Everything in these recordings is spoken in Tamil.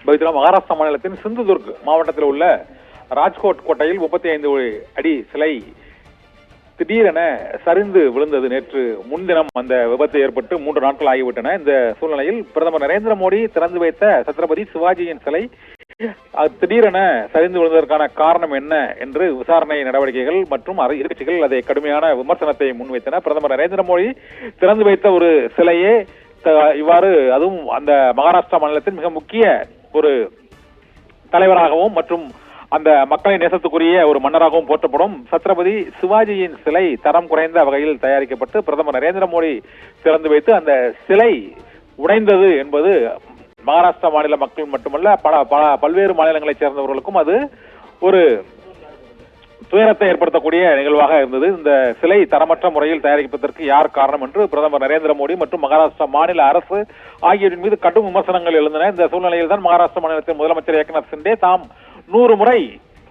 பவித்ரா, மகாராஷ்டிரா மாநிலத்தின் சிந்துதுர்க் மாவட்டத்தில் உள்ள ராஜ்கோட் கோட்டையில் 35 அடி சிலை திடீரென சரிந்து விழுந்தது. நேற்று முன்தினம் அந்த விபத்து ஏற்பட்டு 3 நாட்கள் ஆகிவிட்டன. இந்த சூழ்நிலையில் பிரதமர் நரேந்திர மோடி திறந்து வைத்த சத்ரபதி சிவாஜியின் சிலை திடீரென சரிந்து விழுந்ததற்கான காரணம் என்ன என்று விசாரணை நடவடிக்கைகள் மற்றும் எதிர்க்கட்சிகள் அதை கடுமையான விமர்சனத்தை முன்வைத்தன. பிரதமர் நரேந்திர மோடி திறந்து வைத்த ஒரு சிலையே இவ்வாறு, அதுவும் அந்த மகாராஷ்டிரா மாநிலத்தின் மிக முக்கிய ஒரு தலைவராகவும் மற்றும் அந்த மக்களை நேசத்துக்குரிய ஒரு மன்னராகவும் போற்றப்படும் சத்ரபதி சிவாஜியின் சிலை தரம் குறைந்த வகையில் தயாரிக்கப்பட்டு பிரதமர் நரேந்திர மோடி திறந்து வைத்து அந்த சிலை உடைந்தது என்பது மகாராஷ்டிரா மாநில மக்கள் மட்டுமல்ல பல்வேறு மாநிலங்களைச் சேர்ந்தவர்களுக்கும் அது ஒரு துயரத்தை ஏற்படுத்தக்கூடிய நிகழ்வாக இருந்தது. இந்த சிலை தரமற்ற முறையில் தயாரிப்பதற்கு யார் காரணம் என்று பிரதமர் நரேந்திர மோடி மற்றும் மகாராஷ்டிரா மாநில அரசு ஆகியோரின் மீது கடும் விமர்சனங்கள் எழுந்தன. இந்த சூழ்நிலையில் தான் மகாராஷ்டிரா மாநிலத்தின் முதலமைச்சர் ஏக்நாத் ஷிண்டே தாம் 100 முறை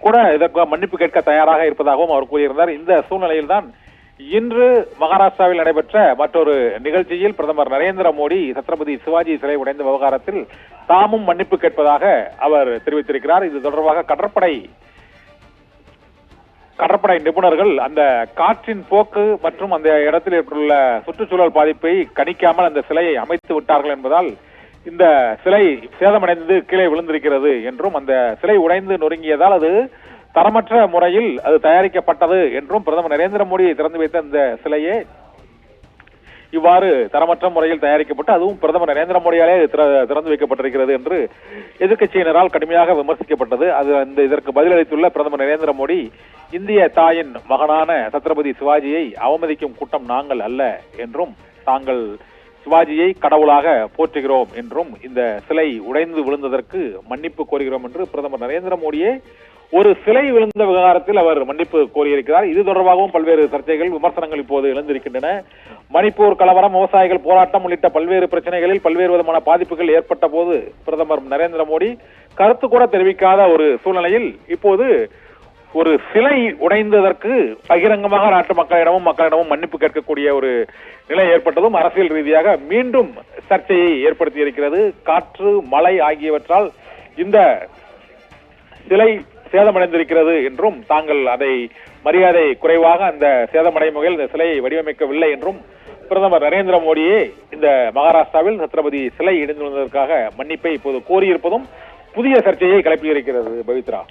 கூட இதற்கு மன்னிப்பு கேட்க தயாராக இருப்பதாகவும் அவர் கூறியிருந்தார். இந்த சூழ்நிலையில் தான் இன்று மகாராஷ்டிராவில் நடைபெற்ற மற்றொரு நிகழ்ச்சியில் பிரதமர் நரேந்திர மோடி சத்ரபதி சிவாஜி சிலை உடைந்த விவகாரத்தில் தாமும் மன்னிப்பு கேட்பதாக அவர் தெரிவித்திருக்கிறார். இது தொடர்பாக கடற்படை நிபுணர்கள் அந்த காற்றின் போக்கு மற்றும் அந்த இடத்தில் ஏற்பட்டுள்ள சுற்றுச்சூழல் பாதிப்பை கணிக்காமல் அந்த சிலையை அமைத்து விட்டார்கள் என்பதால் இந்த சிலை சேதமடைந்து கீழே விழுந்திருக்கிறது என்றும் அந்த சிலை உடைந்து நொறுங்கியதால் அது தரமற்ற முறையில் அது தயாரிக்கப்பட்டது என்றும் பிரதமர் நரேந்திர மோடி திறந்து வைத்த இந்த சிலையே இவ்வாறு தரமற்ற முறையில் தயாரிக்கப்பட்டு அதுவும் பிரதமர் நரேந்திர மோடியாலே திறந்து வைக்கப்பட்டிருக்கிறது என்று எதிர்க்கட்சியினரால் கடுமையாக விமர்சிக்கப்பட்டது. இதற்கு பதிலளித்துள்ள பிரதமர் நரேந்திர மோடி, இந்திய தாயின் மகனான சத்ரபதி சிவாஜியை அவமதிக்கும் கூட்டம் நாங்கள் அல்ல என்றும் தாங்கள் சிவாஜியை கடவுளாக போற்றுகிறோம் என்றும் இந்த சிலை உடைந்து விழுந்ததற்கு மன்னிப்பு கோருகிறோம் என்று பிரதமர் நரேந்திர மோடியே ஒரு சிலை விழுந்த விவகாரத்தில் அவர் மன்னிப்பு கோரியிருக்கிறார். இது தொடர்பாகவும் பல்வேறு சர்ச்சைகள் விமர்சனங்கள் இப்போது எழுந்திருக்கின்றன. மணிப்பூர் கலவரம், விவசாயிகள் போராட்டம் உள்ளிட்ட பல்வேறு பிரச்சனைகளில் பல்வேறு விதமான பாதிப்புகள் ஏற்பட்ட போது பிரதமர் நரேந்திர மோடி கருத்து கூட தெரிவிக்காத ஒரு சூழ்நிலையில் இப்போது ஒரு சிலை உடைந்ததற்கு பகிரங்கமாக நாட்டு மக்களிடமும் மன்னிப்பு கேட்கக்கூடிய ஒரு நிலை ஏற்பட்டதும் அரசியல் ரீதியாக மீண்டும் சர்ச்சையை ஏற்படுத்தி இருக்கிறது. காற்று, மழை ஆகியவற்றால் இந்த சிலை சேதமடைந்திருக்கிறது என்றும் தாங்கள் அதை மரியாதை குறைவாக அந்த சேதமடையும் வகையில் இந்த சிலையை வடிவமைக்கவில்லை என்றும் பிரதமர் நரேந்திர மோடியே இந்த மகாராஷ்டிராவில் சத்ரபதி சிலை இடிந்துள்ளதற்காக மன்னிப்பை இப்போது கோரியிருப்பதும் புதிய சர்ச்சையை கிளப்பியிருக்கிறது. பவித்ரா.